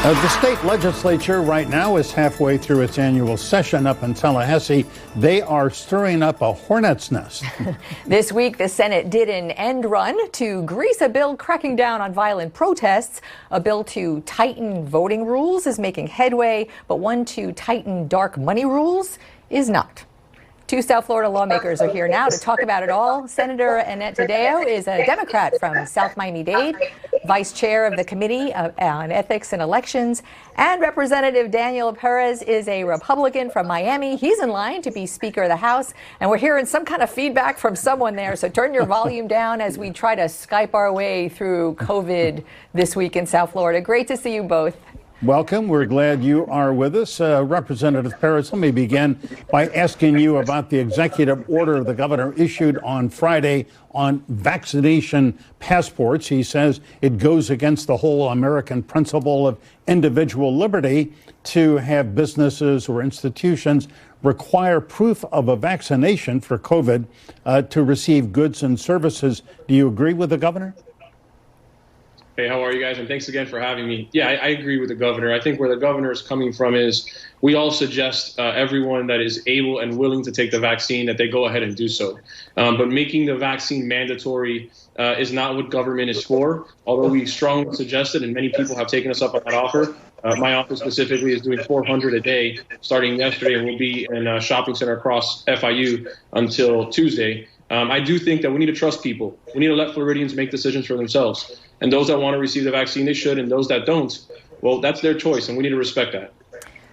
The state legislature right now is halfway through its annual session up in Tallahassee. They are stirring up a hornet's nest. This week, the Senate did an end run to grease a bill cracking down on violent protests. A bill to tighten voting rules is making headway, but one to tighten dark money rules is not. Two South Florida lawmakers are here now to talk about it all. Senator Annette Taddeo is a Democrat from South Miami-Dade, vice chair of the Committee on Ethics and Elections, and Representative Daniel Perez is a Republican from Miami. He's in line to be Speaker of the House, and we're hearing some kind of feedback from someone there, so turn your volume down as we try to Skype our way through COVID this week in South Florida. Great to see you both. Welcome. We're glad you are with us. Representative Perez, let me begin by asking you about the executive order the governor issued on Friday on vaccination passports. He says it goes against the whole American principle of individual liberty to have businesses or institutions require proof of a vaccination for COVID to receive goods and services. Do you agree with the governor? Hey, how are you guys? And thanks again for having me. Yeah, I agree with the governor. I think where the governor is coming from is we all suggest everyone that is able and willing to take the vaccine that they go ahead and do so. But making the vaccine mandatory is not what government is for, although we strongly suggest it and many people have taken us up on that offer. My office specifically is doing 400 a day starting yesterday, and we'll be in a shopping center across FIU until Tuesday. I do think that we need to trust people. We need to let Floridians make decisions for themselves. And those that want to receive the vaccine, they should. And those that don't, well, that's their choice. And we need to respect that.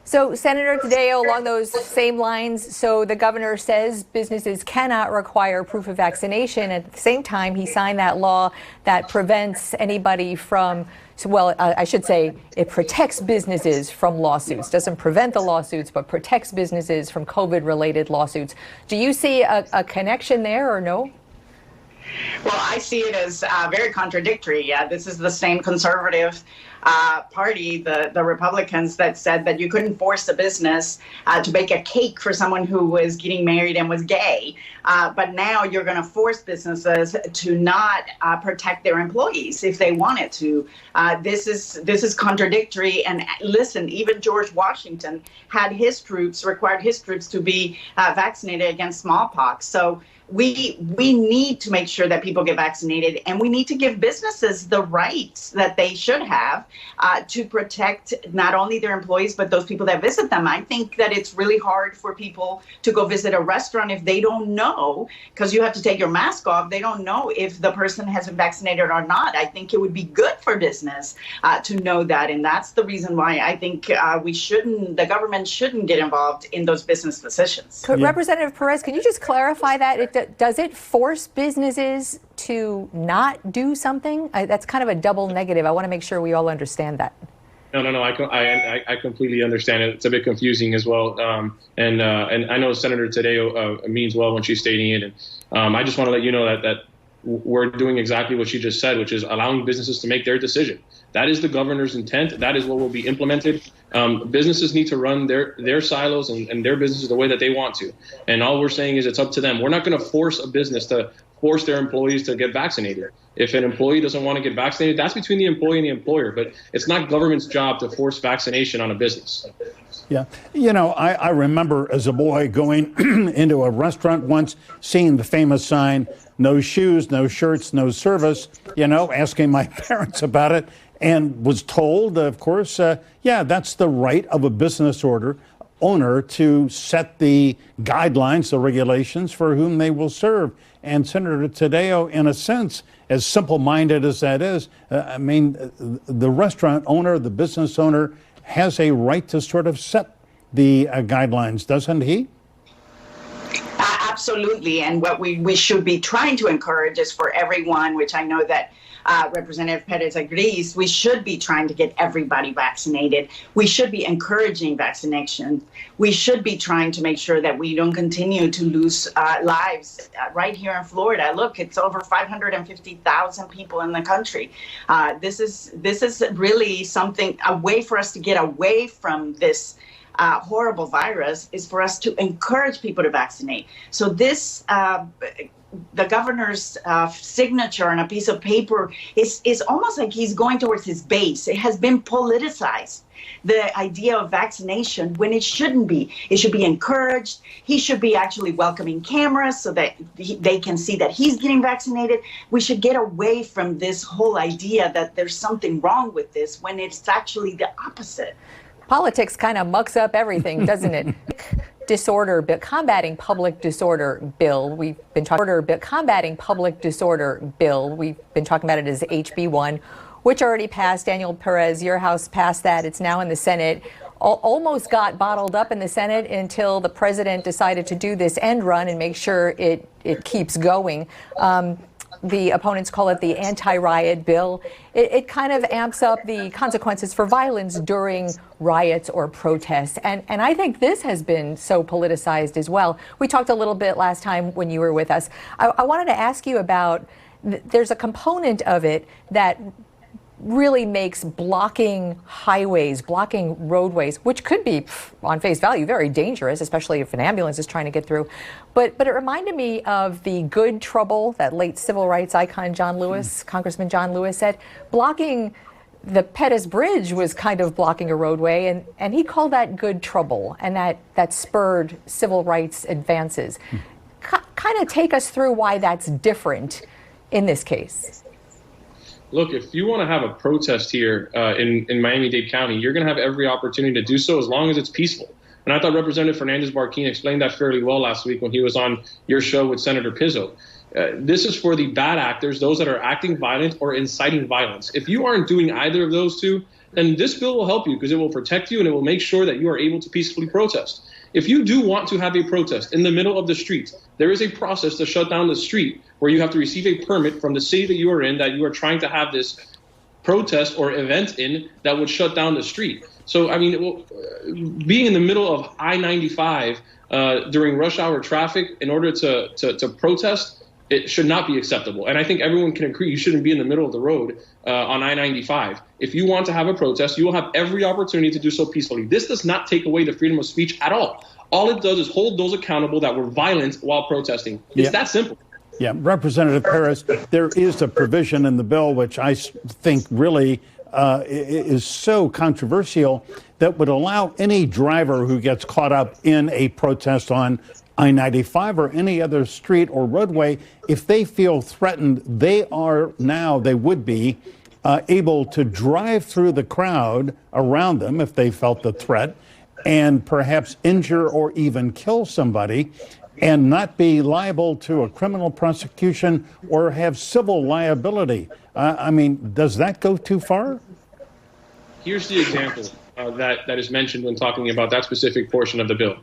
So, Senator Taddeo, along those same lines, so the governor says businesses cannot require proof of vaccination. At the same time, he signed that law that prevents anybody from, well, I should say it protects businesses from lawsuits. Doesn't prevent the lawsuits, but protects businesses from COVID-related lawsuits. Do you see a connection there or no? Well, I see it as very contradictory. Yeah, this is the same conservative party, the Republicans, that said that you couldn't force a business to bake a cake for someone who was getting married and was gay. But now you're going to force businesses to not protect their employees if they wanted to. This is contradictory. And listen, even George Washington had required his troops to be vaccinated against smallpox. So we need to make sure that people get vaccinated, and we need to give businesses the rights that they should have to protect not only their employees, but those people that visit them. I think that it's really hard for people to go visit a restaurant if they don't know, because you have to take your mask off. They don't know if the person has been vaccinated or not. I think it would be good for business to know that. And that's the reason why I think the government shouldn't get involved in those business decisions. Yeah. Representative Perez, can you just clarify that? Does it force businesses to not do something? That's kind of a double negative. I want to make sure we all understand that. No. I completely understand it. It's a bit confusing as well. And I know Senator Taddeo means well when she's stating it. And I just want to let you know that we're doing exactly what she just said, which is allowing businesses to make their decision. That is the governor's intent. That is what will be implemented. Businesses need to run their silos and their businesses the way that they want to. And all we're saying is it's up to them. We're not going to force a business to force their employees to get vaccinated. If an employee doesn't want to get vaccinated, that's between the employee and the employer. But it's not government's job to force vaccination on a business. Yeah. You know, I remember as a boy going into a restaurant once, seeing the famous sign, no shoes, no shirts, no service, asking my parents about it, and was told, of course, yeah, that's the right of a business owner to set the guidelines, the regulations for whom they will serve. And Senator Taddeo, in a sense, as simple-minded as that is, the restaurant owner, the business owner, has a right to sort of set the guidelines, doesn't he? Absolutely. And what we should be trying to encourage is for everyone, which I know that Representative Perez agrees, we should be trying to get everybody vaccinated. We should be encouraging vaccination. We should be trying to make sure that we don't continue to lose lives right here in Florida. Look, it's over 550,000 people in the country. This is really something, a way for us to get away from this horrible virus is for us to encourage people to vaccinate. So this the governor's signature on a piece of paper is almost like he's going towards his base. It has been politicized, the idea of vaccination, when it shouldn't be. It should be encouraged. He should be actually welcoming cameras so that they can see that he's getting vaccinated. We should get away from this whole idea that there's something wrong with this when it's actually the opposite. Politics kind of mucks up everything, doesn't it? Combating public disorder bill. We've been talking about it as HB1, which already passed. Daniel Perez, your house passed that. It's now in the Senate. Almost got bottled up in the Senate until the president decided to do this end run and make sure it keeps going. The opponents call it the Antiriot Bill. It kind of amps up the consequences for violence during riots or protests. And I think this has been so politicized as well. We talked a little bit last time when you were with us. I wanted to ask you about, there's a component of it that really makes blocking highways, blocking roadways, which could be on face value very dangerous, especially if an ambulance is trying to get through. But it reminded me of the good trouble that late civil rights icon John Lewis, Congressman John Lewis, said. Blocking the Perez Bridge was kind of blocking a roadway, and he called that good trouble, and that spurred civil rights advances. Kind of take us through why that's different in this case. Look, if you want to have a protest here in Miami-Dade County, you're going to have every opportunity to do so as long as it's peaceful. And I thought Representative Fernandez-Barquin explained that fairly well last week when he was on your show with Senator Pizzo. This is for the bad actors, those that are acting violent or inciting violence. If you aren't doing either of those two, then this bill will help you because it will protect you and it will make sure that you are able to peacefully protest. If you do want to have a protest in the middle of the street, there is a process to shut down the street where you have to receive a permit from the city that you are in, that you are trying to have this protest or event in, that would shut down the street. So, I mean, being in the middle of I-95 during rush hour traffic in order to protest, it should not be acceptable. And I think everyone can agree you shouldn't be in the middle of the road on I-95. If you want to have a protest, you will have every opportunity to do so peacefully. This does not take away the freedom of speech at all. All it does is hold those accountable that were violent while protesting. It's that simple. Yeah, Representative Perez, there is a provision in the bill which I think really is so controversial that would allow any driver who gets caught up in a protest on I-95 or any other street or roadway, if they feel threatened, they would be able to drive through the crowd around them if they felt the threat and perhaps injure or even kill somebody and not be liable to a criminal prosecution or have civil liability. I mean, does that go too far? Here's the example that is mentioned when talking about that specific portion of the bill.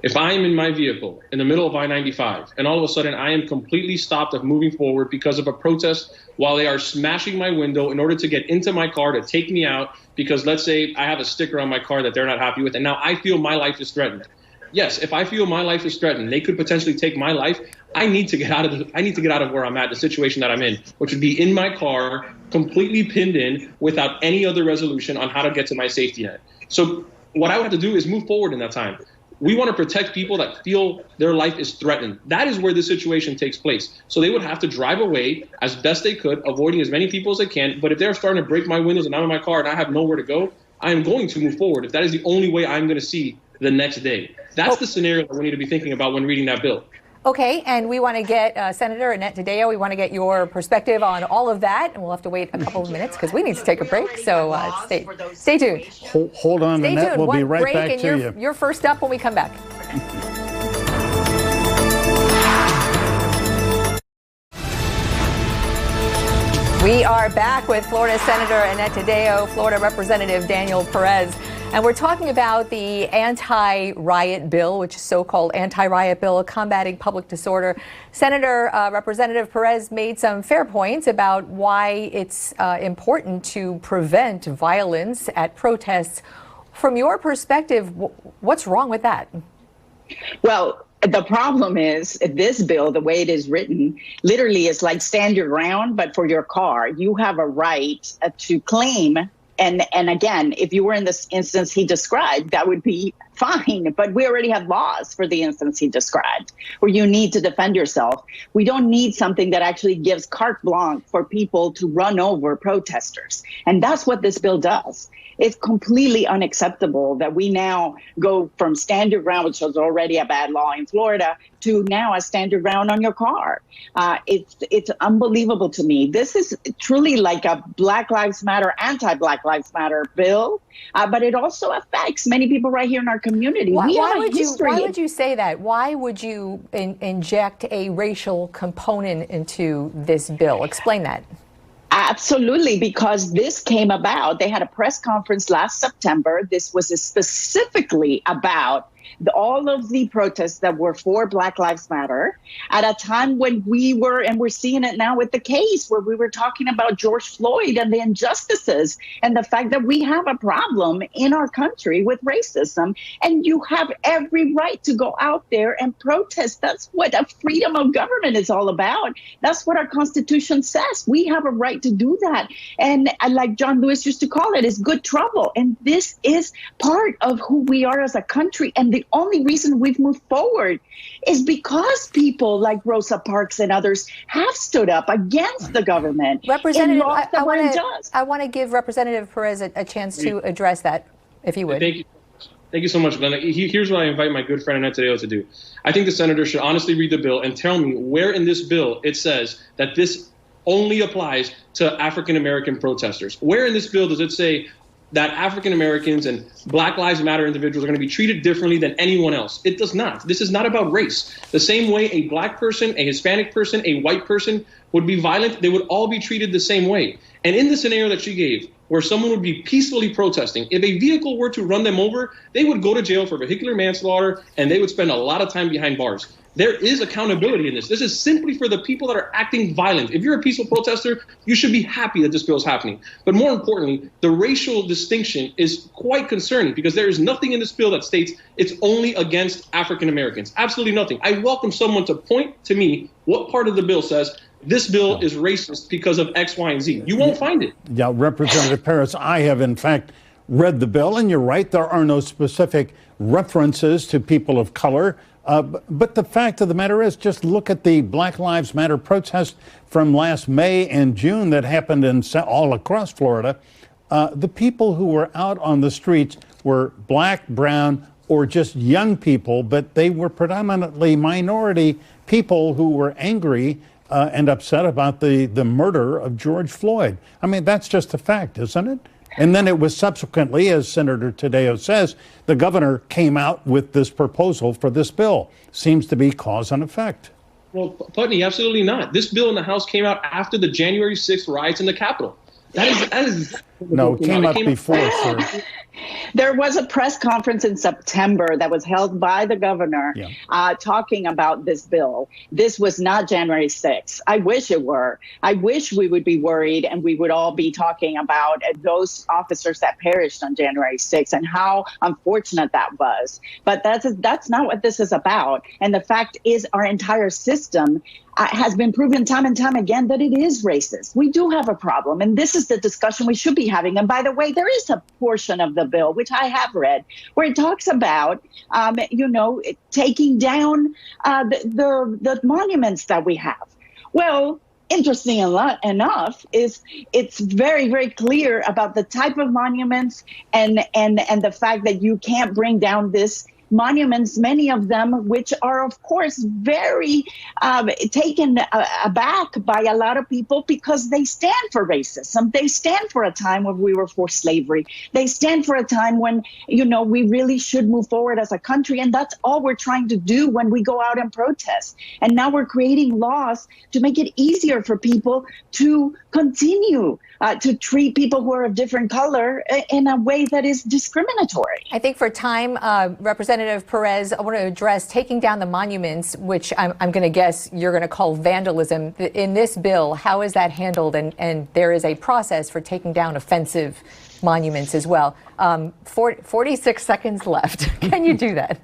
If I am in my vehicle in the middle of I-95 and all of a sudden I am completely stopped of moving forward because of a protest while they are smashing my window in order to get into my car to take me out because let's say I have a sticker on my car that they're not happy with and now I feel my life is threatened. Yes, if I feel my life is threatened, they could potentially take my life. I need to get out of where I'm at, the situation that I'm in, which would be in my car, completely pinned in without any other resolution on how to get to my safety net. So what I would have to do is move forward in that time. We want to protect people that feel their life is threatened. That is where this situation takes place. So they would have to drive away as best they could, avoiding as many people as they can. But if they're starting to break my windows and I'm in my car and I have nowhere to go, I am going to move forward if that is the only way I'm going to see the next day. That's the scenario that we need to be thinking about when reading that bill. Okay, and we want to get Senator Annette Taddeo, we want to get your perspective on all of that, and we'll have to wait a couple of minutes because we need to take a break, so stay tuned. Hold on, Annette, we'll be right back to you. You're first up when we come back. We are back with Florida Senator Annette Taddeo, Florida Representative Daniel Perez. And we're talking about the anti-riot bill, which is so-called anti-riot bill, combating public disorder. Senator Representative Perez made some fair points about why it's important to prevent violence at protests. From your perspective, what's wrong with that? Well, the problem is this bill, the way it is written, literally is like stand your ground, but for your car. You have a right to claim. And again, if you were in this instance he described, that would be fine, but we already have laws for the instance he described, where you need to defend yourself. We don't need something that actually gives carte blanche for people to run over protesters. And that's what this bill does. It's completely unacceptable that we now go from stand your ground, which was already a bad law in Florida, to now a stand your ground on your car. It's unbelievable to me. This is truly like a Black Lives Matter, anti-Black Lives Matter bill, but it also affects many people right here in our community. Why would you say that? Why would you inject a racial component into this bill? Explain that. Absolutely, because this came about. They had a press conference last September. This was specifically about all of the protests that were for Black Lives Matter at a time when we're seeing it now with the case where we were talking about George Floyd and the injustices and the fact that we have a problem in our country with racism. And you have every right to go out there and protest. That's what a freedom of government is all about. That's what our Constitution says. We have a right to do that. And like John Lewis used to call it, is good trouble. And this is part of who we are as a country. And the only reason we've moved forward is because people like Rosa Parks and others have stood up against the government. Representative, I want to give Representative Perez a chance to address that, if you would. Thank you. Thank you so much, Glenn. Here's what I invite my good friend Antiriot to do. I think the senator should honestly read the bill and tell me where in this bill it says that this only applies to African-American protesters. Where in this bill does it say that African Americans and Black Lives Matter individuals are going to be treated differently than anyone else? It does not. This is not about race. The same way a black person, a Hispanic person, a white person would be violent, they would all be treated the same way. And in the scenario that she gave, where someone would be peacefully protesting, if a vehicle were to run them over, they would go to jail for vehicular manslaughter and they would spend a lot of time behind bars. There is accountability in this. This is simply for the people that are acting violent. If you're a peaceful protester, you should be happy that this bill is happening. But more importantly, the racial distinction is quite concerning because there is nothing in this bill that states it's only against African Americans. Absolutely nothing. I welcome someone to point to me what part of the bill says this bill is racist because of X, Y, and Z. You won't find it. Yeah, Representative Perez, I have in fact read the bill, and you're right, there are no specific references to people of color. But the fact of the matter is, just look at the Black Lives Matter protest from last May and June that happened all across Florida. The people who were out on the streets were black, brown, or just young people, but they were predominantly minority people who were angry and upset about the murder of George Floyd. I mean, that's just a fact, isn't it? And then it was subsequently, as Senator Tadeo says, the governor came out with this proposal for this bill. Seems to be cause and effect. Well, Putney, absolutely not. This bill in the House came out after the January 6th riots in the Capitol. That is no, it came up before, sir. There was a press conference in September that was held by the governor talking about this bill. This was not January 6th. I wish it were. I wish we would be worried and we would all be talking about those officers that perished on January 6th and how unfortunate that was. But that's not what this is about. And the fact is our entire system has been proven time and time again that it is racist. We do have a problem, and this is the discussion we should be having. And by the way, there is a portion of the bill, which I have read, where it talks about, taking down the monuments that we have. Well, interesting enough is it's very, very clear about the type of monuments and the fact that you can't bring down this monuments, many of them, which are, of course, very taken aback by a lot of people because they stand for racism. They stand for a time when we were for slavery. They stand for a time when, we really should move forward as a country. And that's all we're trying to do when we go out and protest. And now we're creating laws to make it easier for people to continue to treat people who are of different color in a way that is discriminatory. I think for time, Representative Perez, I want to address taking down the monuments, which I'm going to guess you're going to call vandalism. In this bill, how is that handled? And there is a process for taking down offensive monuments as well. 46 seconds left. Can you do that?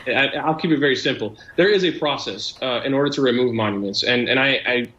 I'll keep it very simple. There is a process in order to remove monuments. And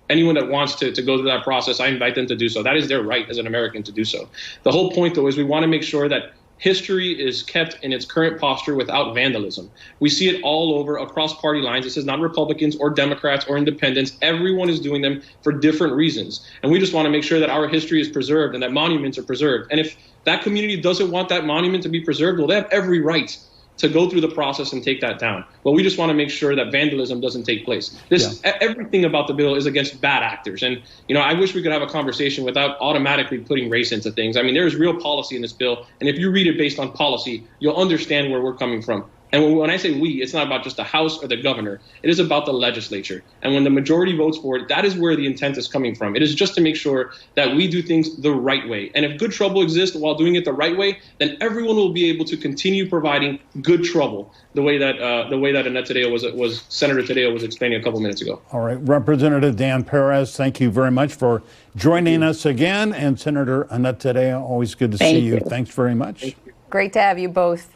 anyone that wants to go through that process, I invite them to do so. That is their right as an American to do so. The whole point, though, is we want to make sure that history is kept in its current posture without vandalism. We see it all over across party lines. This is not Republicans or Democrats or independents. Everyone is doing them for different reasons. And we just want to make sure that our history is preserved and that monuments are preserved. And if that community doesn't want that monument to be preserved, well, they have every right to go through the process and take that down. But we just want to make sure that vandalism doesn't take place. Everything about the bill is against bad actors. And, I wish we could have a conversation without automatically putting race into things. I mean, there is real policy in this bill. And if you read it based on policy, you'll understand where we're coming from. And when I say we, it's not about just the House or the governor. It is about the legislature. And when the majority votes for it, that is where the intent is coming from. It is just to make sure that we do things the right way. And if good trouble exists while doing it the right way, then everyone will be able to continue providing good trouble the way that Senator Tadeo was explaining a couple minutes ago. All right. Representative Dan Perez, thank you very much for joining us again. And Senator Annette Tadeo, always good to see you. Thanks very much. Great to have you both.